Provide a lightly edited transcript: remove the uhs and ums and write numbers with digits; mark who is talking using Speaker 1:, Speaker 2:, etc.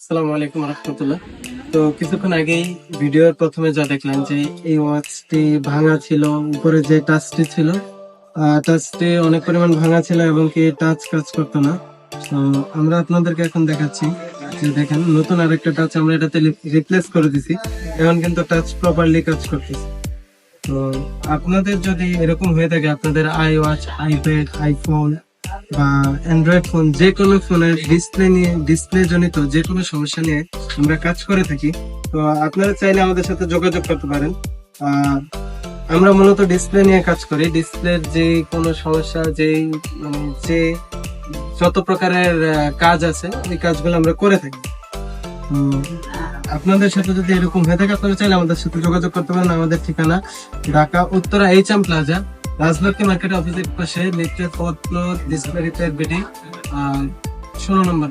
Speaker 1: আসসালামু আলাইকুম রহমতুল্লাহ। তো কিছুক্ষণ আগেই ভিডিওর প্রথমে যা দেখলাম যে এই ওয়াচটি ভাঙা ছিল, উপরে যে টাচটি ছিল টাচটি অনেক পরিমাণ ভাঙা ছিল এবং কি টাচ কাজ করতো না। তো আমরা আপনাদেরকে এখন দেখাচ্ছি যে দেখেন নতুন আরেকটা টাচ আমরা এটাতে রিপ্লেস করে দিছি, এখন কিন্তু টাচ প্রপারলি কাজ করতেছে। তো আপনাদের যদি এরকম হয়ে থাকে, আপনাদের আইওয়াচ, আইপ্যাড, আইফোন বা অ্যান্ড্রয়েড ফোন, যে কোনো ফোনের ডিসপ্লে জনিত যে কোনো সমস্যা নিয়ে আমরা কাজ করে থাকি, তো আপনারা চাইলে আমাদের সাথে যোগাযোগ করতে পারেন। আহ, আমরা মূলত ডিসপ্লে নিয়ে কাজ করি। ডিসপ্লের যে কোনো সমস্যা, যে যত প্রকারের কাজ আছে ওই কাজগুলো আমরা করে থাকি। তো আপনাদের সাথে যদি এরকম হয়ে থাকে, আপনারা চাইলে আমাদের সাথে যোগাযোগ করতে পারেন। আমাদের ঠিকানা Dhaka Uttara HM plaza, Rajlakshmi market opposite পাশে, লিফটের 4th floor, display repair building, 16 নম্বর।